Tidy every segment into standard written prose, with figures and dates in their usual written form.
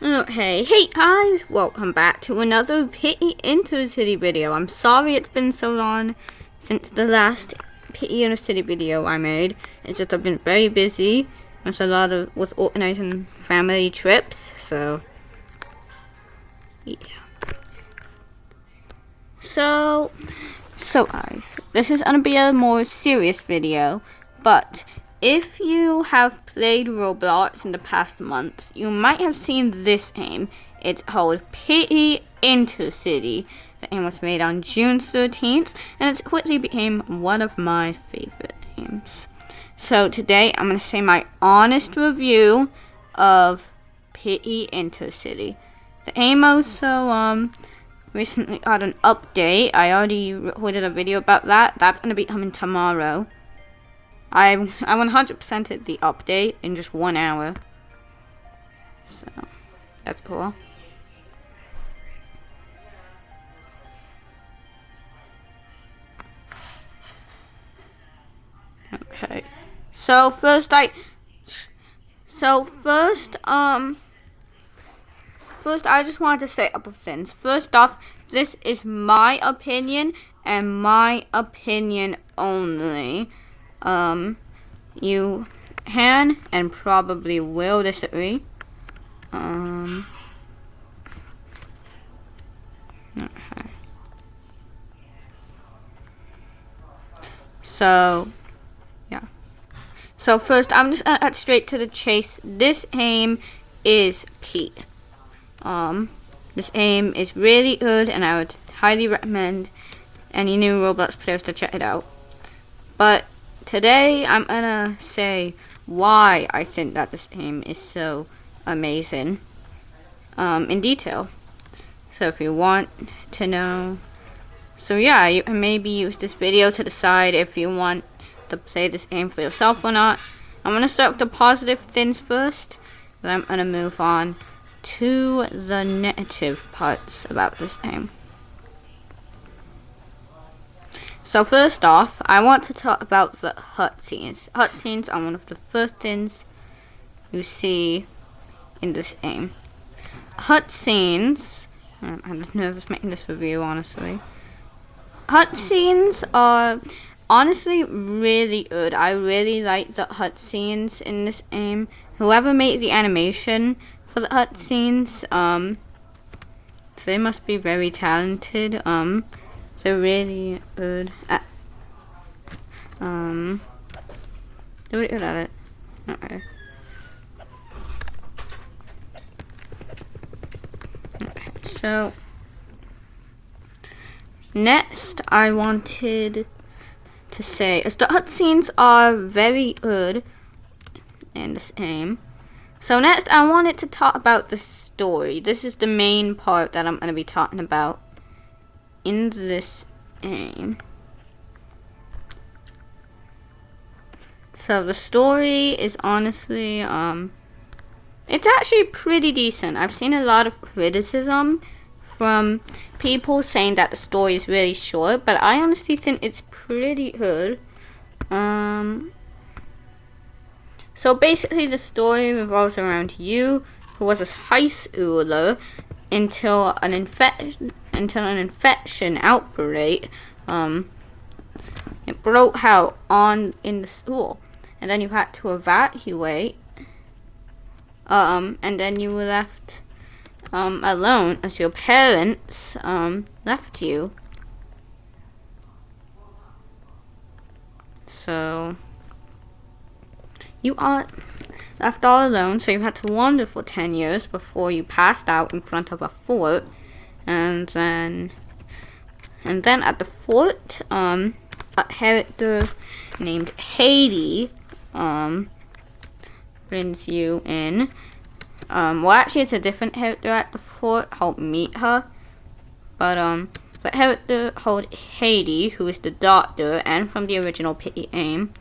Okay, hey guys, welcome back to another Piggy Intercity video. I'm sorry it's been so long since the last Piggy Intercity video I made. It's just I've been very busy with organizing family trips, so yeah. So guys, this is gonna be a more serious video, but if you have played Roblox in the past months, you might have seen this game. It's called Piggy Intercity. The game was made on June 13th, and it's quickly became one of my favorite games. So today, I'm going to say my honest review of Piggy Intercity. The game also recently got an update. I already recorded a video about that. That's going to be coming tomorrow. I 100%ed the update in just 1 hour. So, that's cool. Okay. First I just wanted to say a couple of things. First off, this is my opinion and my opinion only. You can and probably will disagree. Okay. So, yeah. So first, I'm just gonna cut straight to the chase. This game is peak. This game is really good, and I would highly recommend any new Roblox players to check it out. But today, I'm gonna say why I think that this game is so amazing, in detail. So if you want to know, so yeah, you can maybe use this video to decide if you want to play this game for yourself or not. I'm gonna start with the positive things first, then I'm gonna move on to the negative parts about this game. So first off, I want to talk about the cutscenes. Cutscenes are one of the first things you see in this game. Cutscenes, I'm just nervous making this review, honestly. Cutscenes are honestly really good. I really like the cutscenes in this game. Whoever made the animation for the cutscenes, they must be very talented. They're really good at they're really good at it. Okay. So next I wanted to say is the cutscenes are very good in this game. So next I wanted to talk about the story. This is the main part that I'm gonna be talking about in this game. So the story is honestly, it's actually pretty decent. I've seen a lot of criticism from people saying that the story is really short, but I honestly think it's pretty good. So basically the story revolves around you, who was a high schooler, until an infection outbreak it broke out in the school, and then you had to evacuate, and then you were left alone as your parents left you. So you are left all alone, so you had to wander for 10 years before you passed out in front of a fort. And then at the fort, a character named Heya brings you in. Well, actually, it's a different character at the fort called Meet Her. But the character called Heya, who is the doctor and from the original Piggy game,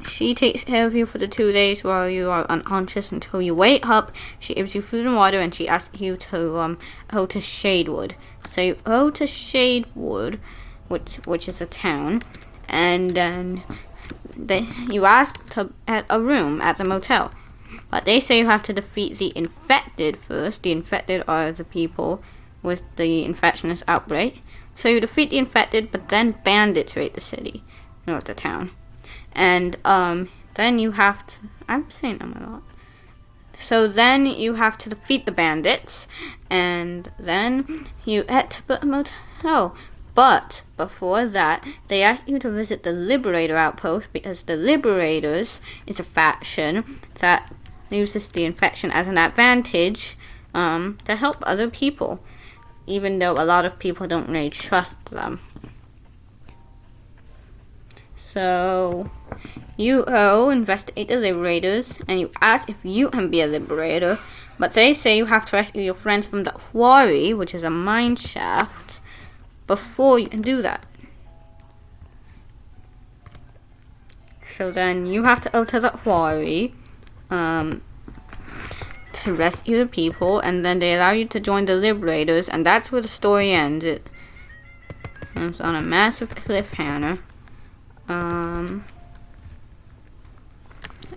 she takes care of you for the 2 days while you are unconscious until you wake up. She gives you food and water, and she asks you to go to Shadewood. So you go to Shadewood, which is a town, and then you ask to at a room at the motel. But they say you have to defeat the infected first. The infected are the people with the infectious outbreak. So you defeat the infected, but then bandits raid the city, or the town. And then you have to, I'm saying them a lot. So then you have to defeat the bandits, and then you head to the motel. But before that, they ask you to visit the Liberator outpost, because the Liberators is a faction that uses the infection as an advantage to help other people, even though a lot of people don't really trust them. So you investigate the Liberators, and you ask if you can be a Liberator, but they say you have to rescue your friends from the quarry, which is a mine shaft, before you can do that. So then you have to go to the quarry to rescue the people, and then they allow you to join the Liberators, and that's where the story ends. It ends on a massive cliffhanger.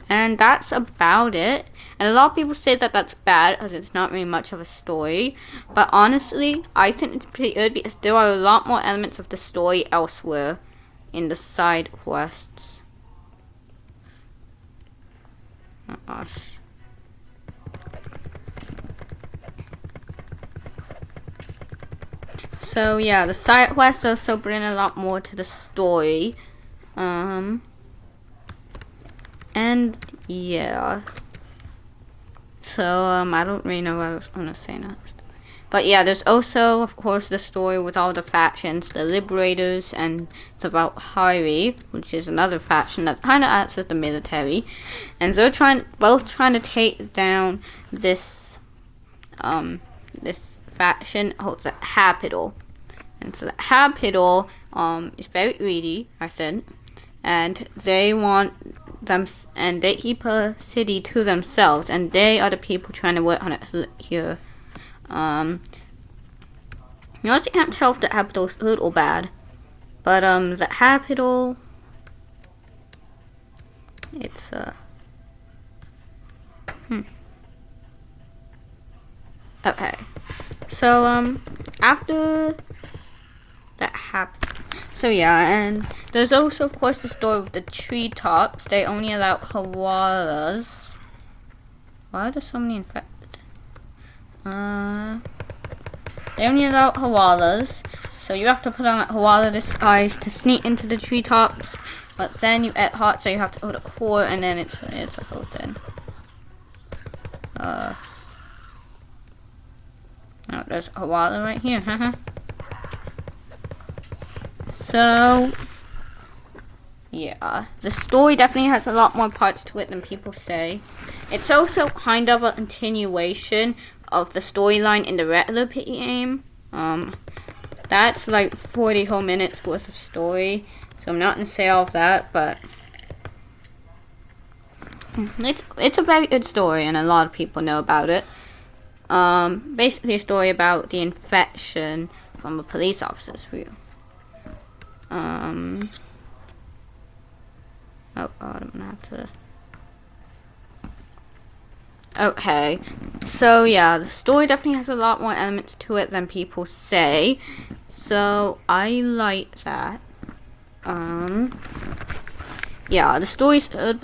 And that's about it. And a lot of people say that that's bad because it's not really much of a story. But honestly, I think it's pretty good because there are a lot more elements of the story elsewhere in the side quests. Oh gosh. So yeah, the side quests also bring a lot more to the story. And yeah. So I don't really know what I was gonna say next. But yeah, there's also, of course, the story with all the factions, the Liberators and the Valkyrie, which is another faction that kind of acts as the military, and they're both trying to take down this this faction called the Capital. And so the Capital is very greedy, I said, and they want them, and they keep a city to themselves, and they are the people trying to work on it here. You also can't tell if the Capital is good or bad, but the Capital, it's okay. So after that happened. So yeah, and there's also, of course, the story with the treetops. They only allow koalas. Why are there so many infected? They only allow koalas, so you have to put on a koala disguise to sneak into the treetops. But then you get hot, so you have to go to core, and then it's a whole thing. Oh, there's a koala right here. So, yeah, the story definitely has a lot more parts to it than people say. It's also kind of a continuation of the storyline in the regular Piggy game. That's like 40 whole minutes worth of story, so I'm not going to say all of that, but it's a very good story, and a lot of people know about it. Basically a story about the infection from a police officer's view. Oh god, I'm gonna have to. Okay, so yeah, the story definitely has a lot more elements to it than people say, so I like that. Yeah, the story's good,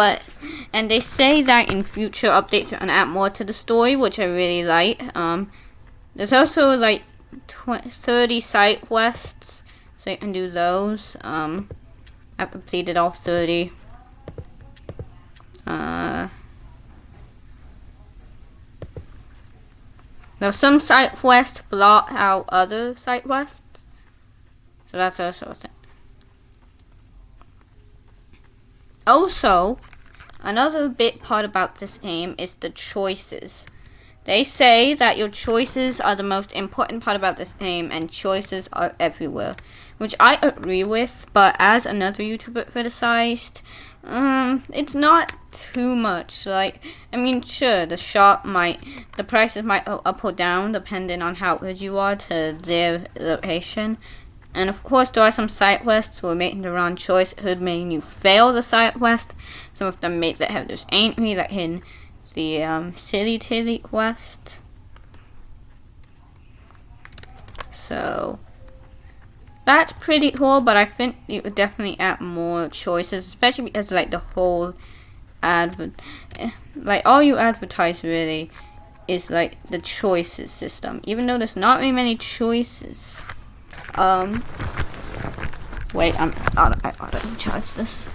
and they say that in future updates are gonna add more to the story, which I really like. There's also like 30 side quests, so you can do those. I've completed all 30. Now some side quests block out other side quests, so that's also a thing. Also, another big part about this game is the choices. They say that your choices are the most important part about this game, and choices are everywhere, which I agree with, but as another YouTuber criticized, it's not too much. Like, I mean, sure, the prices might go up or down depending on how good you are to their location. And of course, there are some side quests where making the wrong choice could mean you fail the side quest. Some of them make the headers angry, that can the Silly Tilly quest. So that's pretty cool, but I think you would definitely add more choices, especially because like the whole like all you advertise really is like the choices system, even though there's not really many choices. Wait, I ought to charge this.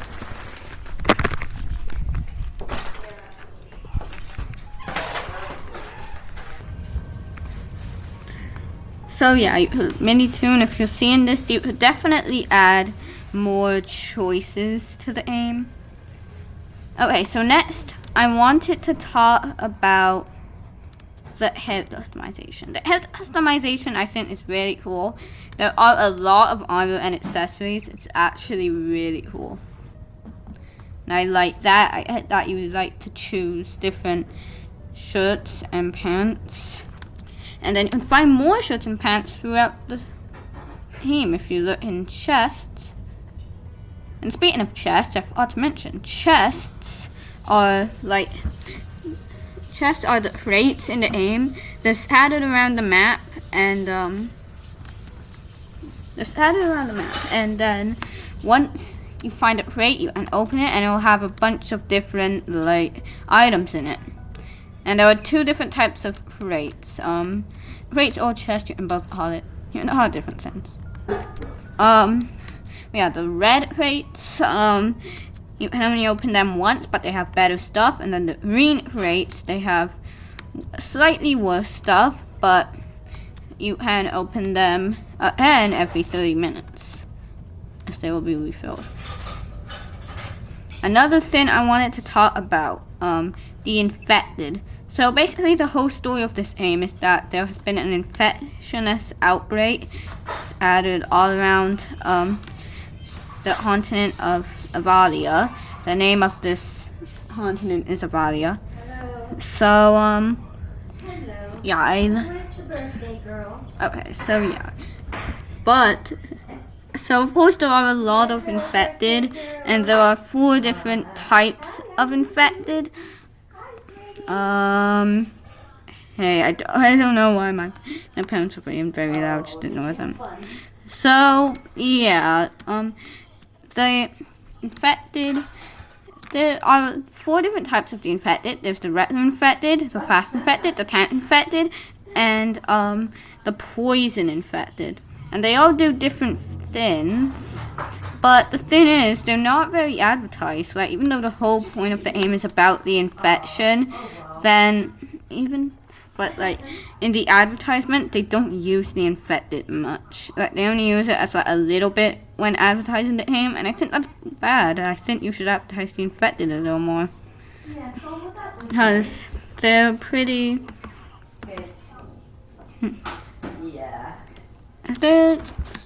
So yeah, MiniToon, if you're seeing this, you could definitely add more choices to the game. Okay, so next, I wanted to talk about the head customization. The head customization, I think, is really cool. There are a lot of armor and accessories. It's actually really cool. And I like that. I thought you would like to choose different shirts and pants. And then you can find more shirts and pants throughout the game if you look in chests. And speaking of chests, I forgot to mention, chests are the crates in the game. They're scattered around the map, and then once you find a crate, you can open it, and it'll have a bunch of different like items in it. And there are two different types of crates. Crates or chests, you can both call it. You can call it different things. We have the red crates. You can only open them once, but they have better stuff. And then the green crates, they have slightly worse stuff, but you can open them again every 30 minutes, as they will be refilled. Another thing I wanted to talk about, the infected. So basically the whole story of this game is that there has been an infectious outbreak scattered all around the continent of Avalia. The name of this continent is Avalia. So, yeah, Where's the birthday girl? Okay, so yeah. So of course there are a lot of infected, and there are 4 different types of infected. Hey, I don't know why my parents are being very loud, just ignore them. So, yeah, the infected, there are 4 different types of the infected. There's the regular infected, the fast infected, the tank infected, and the poison infected. And they all do different things, but the thing is, they're not very advertised. Like, even though the whole point of the game is about the infection, but like in the advertisement, they don't use the infected much. Like, they only use it as like a little bit when advertising the game, and I think that's bad. I think you should advertise the infected a little more, because they're pretty. They're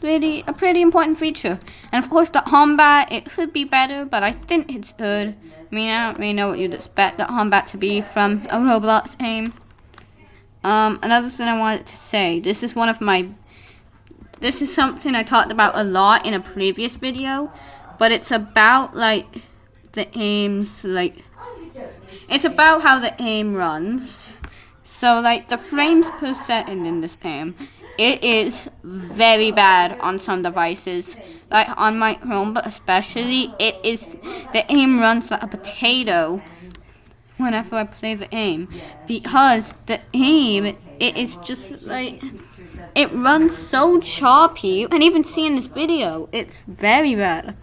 really a pretty important feature. And of course the combat, it could be better, but I think it's good. I mean, I don't really know what you'd expect the combat to be from a Roblox game. Another thing I wanted to say, this is something I talked about a lot in a previous video, but it's about like the game's it's about how the game runs. So like the frames per second in this game, it is very bad on some devices, like on my Chrome, but especially the game runs like a potato whenever I play the game, because the game, it is just like, it runs so choppy. You can even see in this video, it's very bad.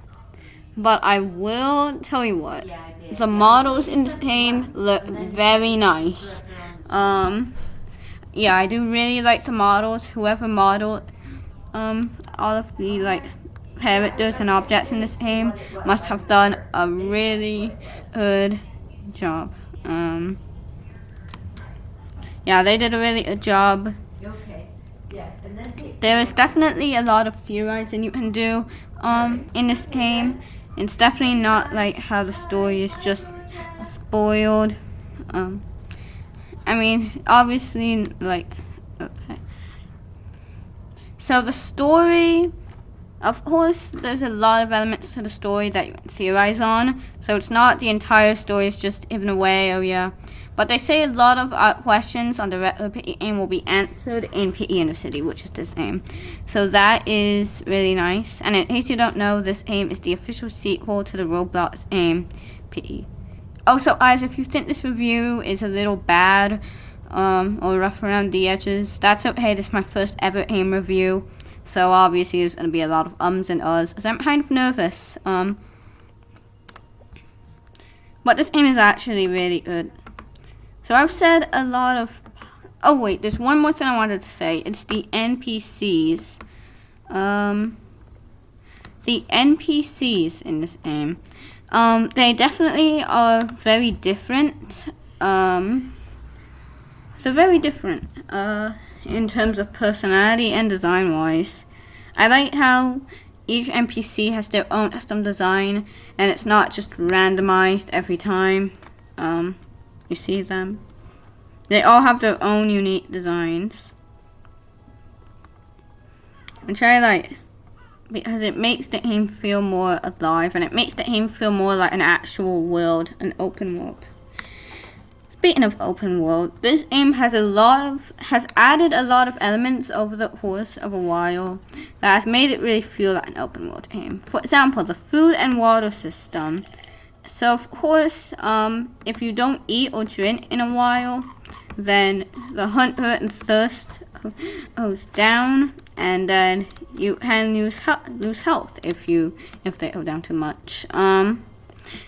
But I will tell you what, the models in this game look very nice. Yeah, I do really like the models. Whoever modeled all of the like characters and objects in this game must have done a really good job. Yeah, they did a really good job. There is definitely a lot of theorizing you can do in this game. It's definitely not like how the story is just spoiled. I mean, obviously, like, okay. So the story Of course, there's a lot of elements to the story that you can theorize on, so it's not the entire story is just given away, oh yeah. But they say a lot of questions on the regular Piggy game will be answered in Piggy Intercity, which is this game. So that is really nice. And in case you don't know, this game is the official sequel to the Roblox game, Piggy. Also, guys, if you think this review is a little bad or rough around the edges, that's okay. This is my first ever game review. So obviously there's going to be a lot of ums and uhs, as I'm kind of nervous. But this game is actually really good. So I've said a lot of... Oh wait, there's one more thing I wanted to say. It's the NPCs. The NPCs in this game. They definitely are very different. They're very different. In terms of personality and design-wise. I like how each NPC has their own custom design, and it's not just randomized every time you see them. They all have their own unique designs, which I like, because it makes the game feel more alive, and it makes the game feel more like an actual world, an open world. Speaking of open world, this game has added a lot of elements over the course of a while that has made it really feel like an open world game. For example, the food and water system. So of course, if you don't eat or drink in a while, then the hunger and thirst goes down, and then you can lose health if they go down too much.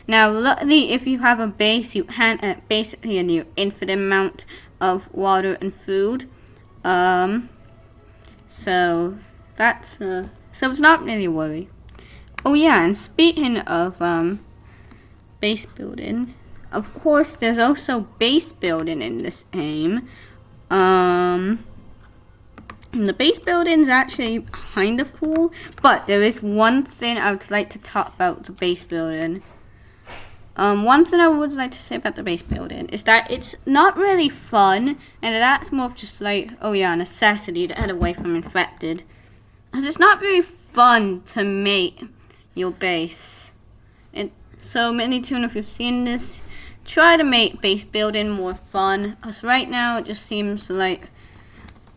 Now, luckily, if you have a base, you can basically a new infinite amount of water and food. So that's so it's not really a worry. Oh yeah, and speaking of base building, of course, there's also base building in this game. And the base building is actually kind of cool, but there is one thing I would like to talk about the base building. One thing I would like to say about the base building is that it's not really fun, and that's more of just like, oh yeah, a necessity to head away from infected. Because it's not very fun to make your base. So MiniToon, if you've seen this, try to make base building more fun. Because right now it just seems like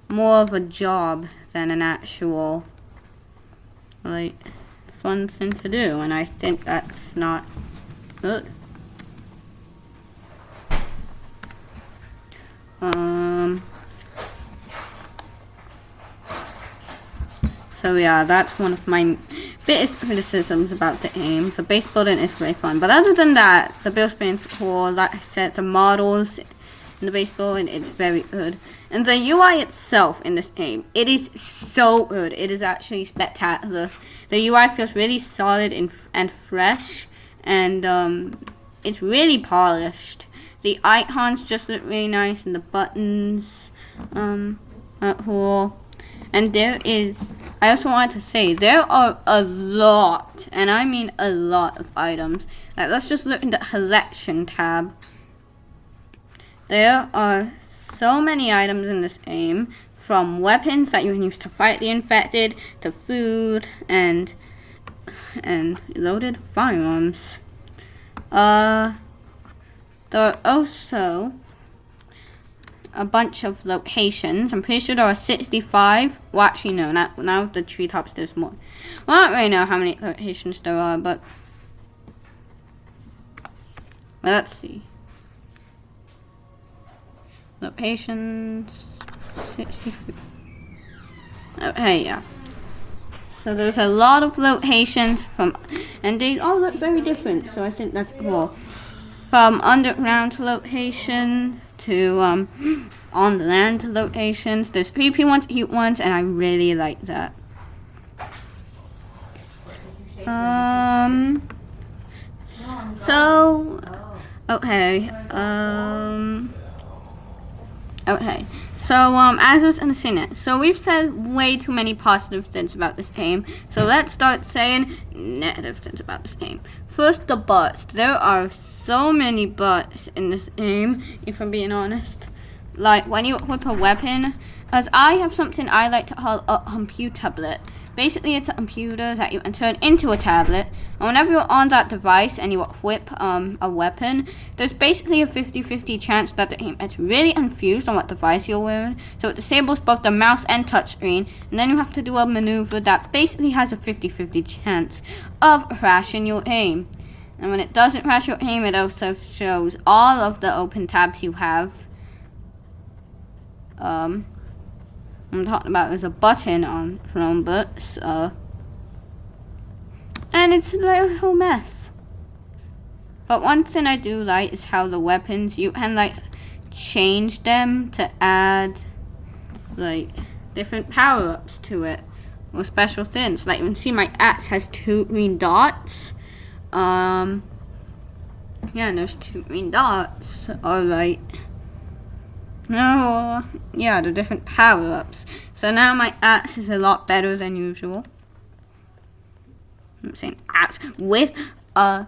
more of a job than an actual, like, fun thing to do. And I think that's not good. So yeah, that's one of my biggest criticisms about the game. The base building is very fun, but other than that, the build space cool. Like I said, the models in the base building, it's very good. And the UI itself in this game, it is so good. It is actually spectacular. The UI feels really solid and fresh, and it's really polished. The icons just look really nice, and the buttons are cool. And I also want to say, there are a lot, and I mean a lot of items. Like, let's just look in the collection tab. There are so many items in this game, from weapons that you can use to fight the infected, to food, and loaded firearms. There are also a bunch of locations. I'm pretty sure there are 65. Well, actually, no. Now with the treetops, there's more. Well, I don't really know how many locations there are, but let's see. Locations 63. Okay, yeah. So there's a lot of locations and they all look very different. So I think that's cool. From underground location to on the land locations. There's creepy ones, cute ones, and I really like that. So okay. Okay. So as I was saying it, so we've said way too many positive things about this game. So let's start saying negative things about this game. First, the bugs. There are so many bugs in this game, if I'm being honest. Like, when you equip a weapon, as I have something I like to call a computer tablet, Basically, it's a computer that you can turn into a tablet. And whenever you're on that device and you equip a weapon, there's basically a 50-50 chance that the aim is really confused on what device you're wearing. So it disables both the mouse and touchscreen. And then you have to do a maneuver that basically has a 50-50 chance of crashing your aim. And when it doesn't crash your aim, it also shows all of the open tabs you have. I'm talking about is a button on Chromebooks, and it's a little mess. But one thing I do like is how the weapons, you can like change them to add like different power-ups to it, or special things. Like you can see my axe has 2 green dots. Yeah, and there's 2 green dots, or like, no, yeah, the different power-ups. So now my axe is a lot better than usual. I'm saying axe with a...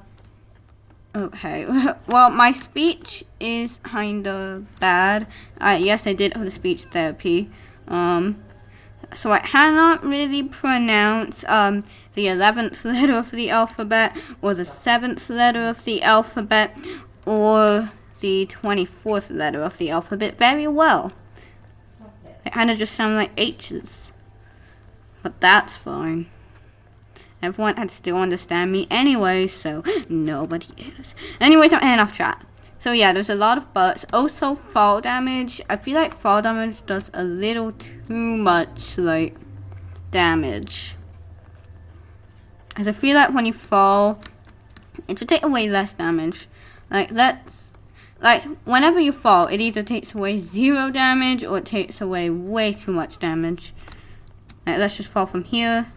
Okay, well, my speech is kind of bad. Yes, I did go to speech therapy. So I cannot really pronounce the 11th letter of the alphabet, or the 7th letter of the alphabet, or the 24th letter of the alphabet very well. It kind of just sound like H's. But that's fine. Everyone can still understand me anyway, so nobody is. Anyways, I'm ending off track. So yeah, there's a lot of buts. Also, fall damage. I feel like fall damage does a little too much, like, damage. As I feel like when you fall, it should take away less damage. Like, whenever you fall, it either takes away 0 damage, or it takes away way too much damage. Like, let's just fall from here.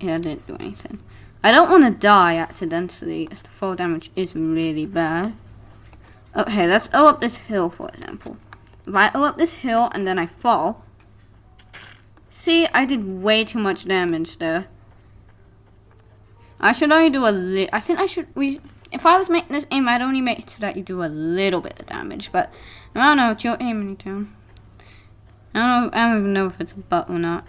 Yeah, I didn't do anything. I don't want to die accidentally, as the fall damage is really bad. Okay, let's go up this hill, for example. If I go up this hill and then I fall, see, I did way too much damage there. I should only do a little. I think I should. If I was making this aim, I'd only make it so that you do a little bit of damage. But I don't know. It's your aim, MiniToon. I don't even know if it's a bot or not.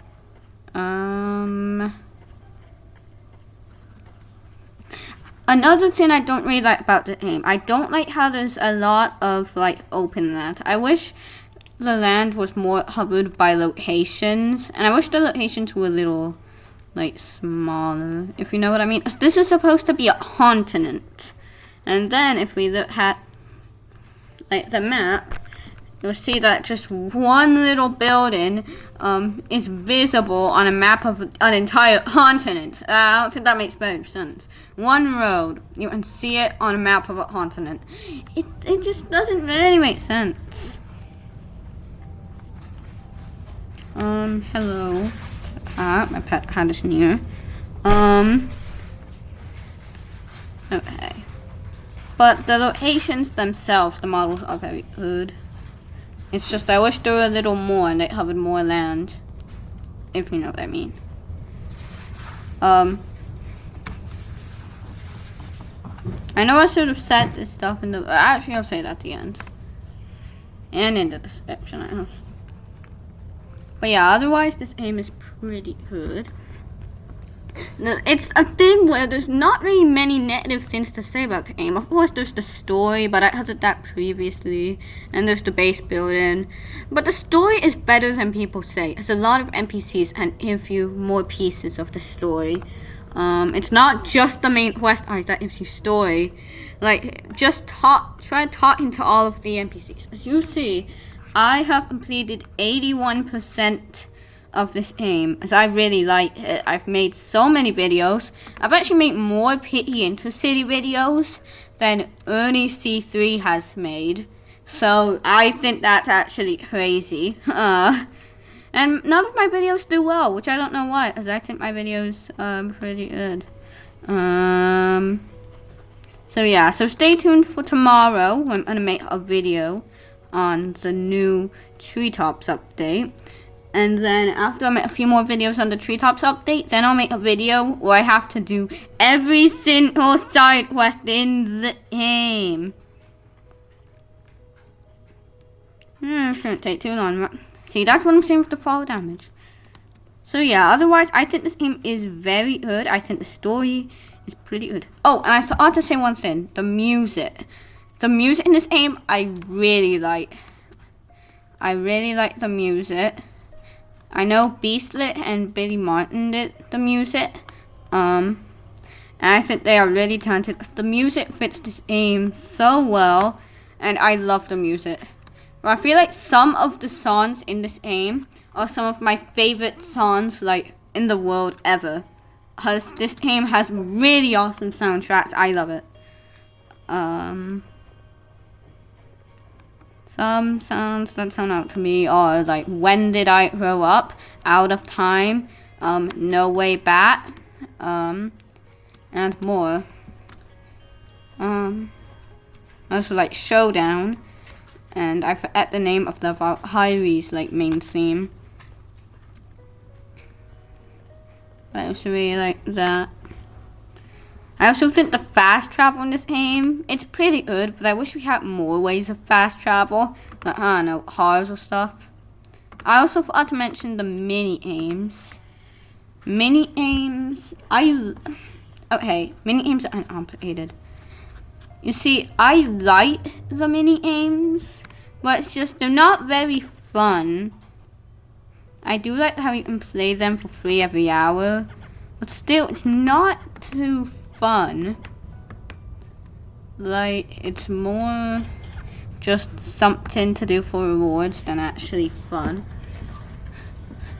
Another thing I don't really like about the aim, I don't like how there's a lot of like open land. I wish the land was more covered by locations, and I wish the locations were a little like smaller, if you know what I mean. This is supposed to be a continent, and then if we look at like the map, you'll see that just one little building is visible on a map of an entire continent. I don't think that makes very sense. One road, you can see it on a map of a continent. It just doesn't really make sense. Hello. My pet hat is near. Okay. But the locations themselves, the models are very good. It's just I wish there were a little more and they covered more land. If you know what I mean. I know I should have said this stuff in the... Actually, I'll say it at the end. And in the description, I guess. But yeah, otherwise this aim is pretty good. It's a thing where there's not really many negative things to say about the game. Of course, there's the story, but I covered that previously. And there's the base building. But the story is better than people say. There's a lot of NPCs and give you more pieces of the story. It's not just the main quest eyes that gives you story. Like, just try talking to all of the NPCs. As you see, I have completed 81% of this game, as I really like it. I've made so many videos. I've actually made more Piggy Intercity videos than Ernie C3 has made. So I think that's actually crazy. And none of my videos do well, which I don't know why, as I think my videos are pretty good. So yeah, so stay tuned for tomorrow when I'm gonna make a video on the new Treetops update. And then after I make a few more videos on the Treetops update, then I'll make a video where I have to do every single side quest in the game. It shouldn't take too long. See, that's what I'm saying with the fall damage. So yeah, otherwise I think this game is very good. I think the story is pretty good. Oh, and I forgot to say one thing. The music. The music in this game I really like. I really like the music. I know Beastlet and Billy Martin did the music. And I think they are really talented. The music fits this game so well. And I love the music. But I feel like some of the songs in this game are some of my favorite songs like in the world ever. Because this game has really awesome soundtracks. I love it. Some sounds that sound out to me are like When Did I Grow Up, Out of Time, No Way Back, and more. Also like Showdown, and I forget the name of the Valkyrie's like main theme. But I also really like that. I also think the fast travel in this game, it's pretty good, but I wish we had more ways of fast travel. Like, I don't know, cars or stuff. I also forgot to mention the mini-aims. Mini-aims, okay, mini-aims are uncomplicated. You see, I like the mini-aims, but it's just, they're not very fun. I do like how you can play them for free every hour, but still, it's not too fun. Like, it's more just something to do for rewards than actually fun.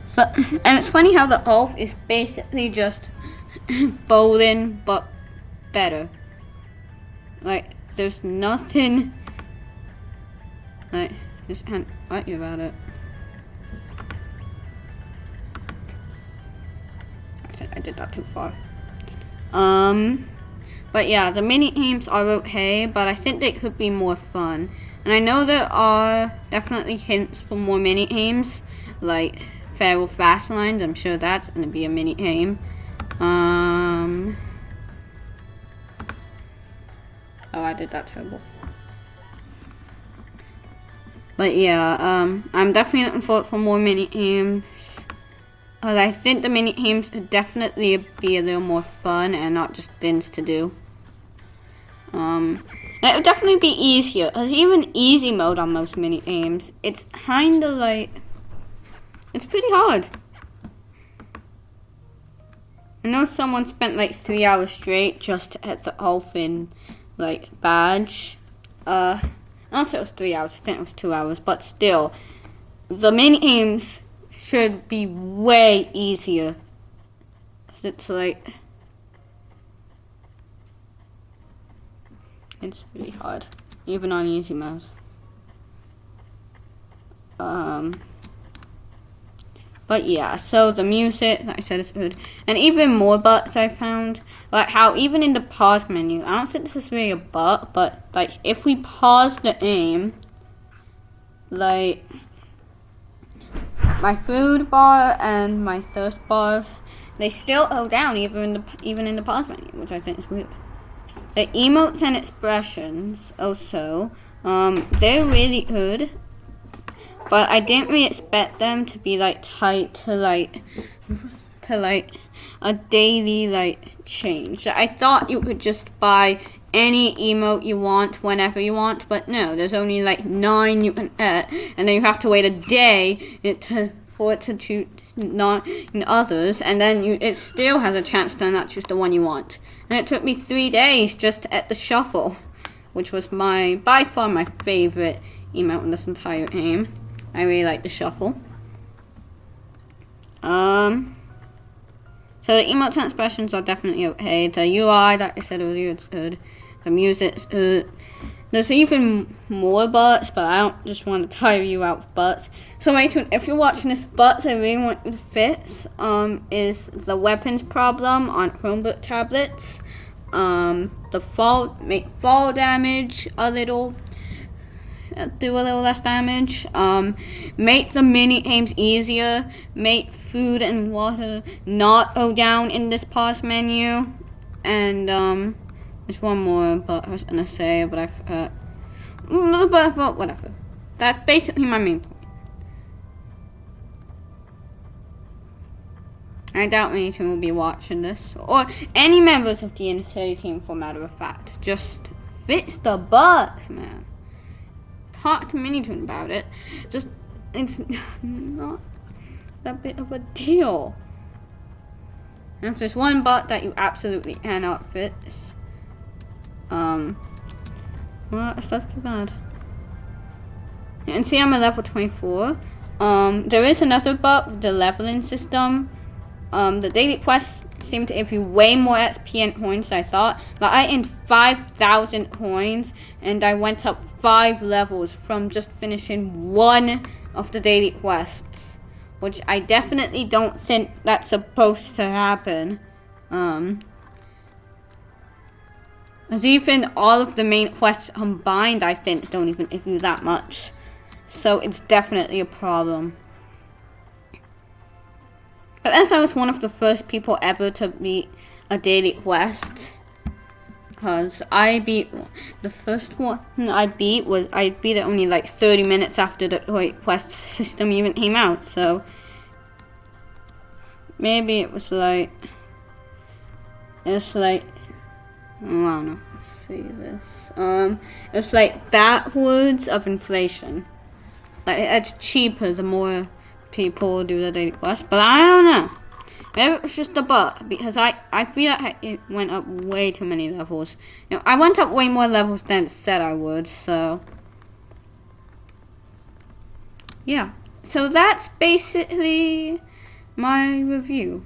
So, and it's funny how the golf is basically just bowling, but better. Like, there's nothing, like, just can't argue about it. I did that too far. But yeah, the mini-games are okay, but I think they could be more fun. And I know there are definitely hints for more mini-games, like Feral Fast Lines. I'm sure that's gonna be a mini-game. Oh, I did that terrible. But yeah, I'm definitely looking forward for more mini-games. Because I think the mini-games could definitely be a little more fun and not just things to do. And it would definitely be easier. Because even easy mode on most mini-games, it's kind of like, it's pretty hard. I know someone spent like 3 hours straight just to get the Elfin like badge. I don't think it was 3 hours, I think it was 2 hours, but still, the mini-games should be way easier. It's like, it's really hard, even on easy mouse. But yeah, so the music, like I said, is good. And even more bugs I found, like how even in the pause menu, I don't think this is really a bug, but like if we pause the game, like my food bar and my thirst bar, they still go down even in the pause menu, which I think is weird. The emotes and expressions also, they're really good. But I didn't really expect them to be like tied to like a daily like change. I thought you could just buy any emote you want whenever you want, but no, there's only like 9 you can get, and then you have to wait a day for it to choose 9 others, and then it still has a chance to not choose the one you want. And it took me 3 days just to get the shuffle, which was by far my favorite emote in this entire game. I really like the shuffle. So the emotes and expressions are definitely okay. The UI, like I said earlier, it's good. The music's good. There's even more butts, but I don't just want to tire you out with butts. So MiniToon, if you're watching this, butts I really want you to fix is the weapons problem on Chromebook tablets. Make fall damage a little. Do a little less damage. Make the mini games easier. Make food and water not go down in this pause menu. And there's one more but I was gonna say, but I forgot. But whatever. That's basically my main point. I doubt MiniToon will be watching this. Or any members of the Intercity team, for matter of fact. Just fix the bugs, man. Talk to MiniToon about it. Just, it's not that big of a deal. And if there's one bug that you absolutely cannot fix, well, that's too bad. And see, I'm at level 24. There is another bug with the leveling system. The daily quests seem to give you way more XP and coins than I thought. Like, I earned 5,000 coins, and I went up 5 levels from just finishing one of the daily quests, which I definitely don't think that's supposed to happen. As even all of the main quests combined, I think, don't even give you that much. So it's definitely a problem. But as I was one of the first people ever to beat a daily quest, because I beat the first one I beat it only like 30 minutes after the quest system even came out. So maybe it was like, oh, I don't know. Let's see this. It's like backwards of inflation. Like, it's cheaper the more people do the daily quest, but I don't know. Maybe it was just a bug, because I feel like it went up way too many levels. You know, I went up way more levels than it said I would, so yeah. So that's basically my review.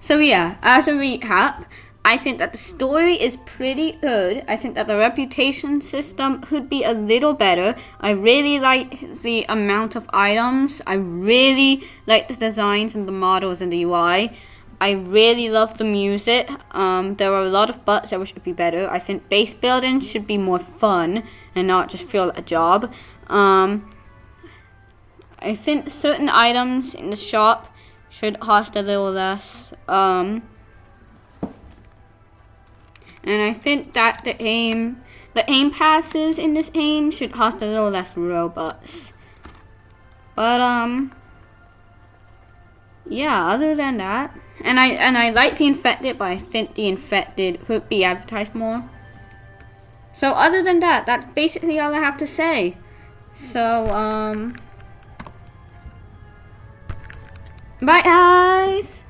So yeah, as a recap, I think that the story is pretty good. I think that the reputation system could be a little better. I really like the amount of items. I really like the designs and the models and the UI. I really love the music. There are a lot of bugs that should be better. I think base building should be more fun and not just feel like a job. I think certain items in the shop should cost a little less. And I think that the aim passes in this game should cost a little less Robux. But yeah, other than that, and I like the infected, but I think the infected could be advertised more. So other than that, that's basically all I have to say. So bye guys.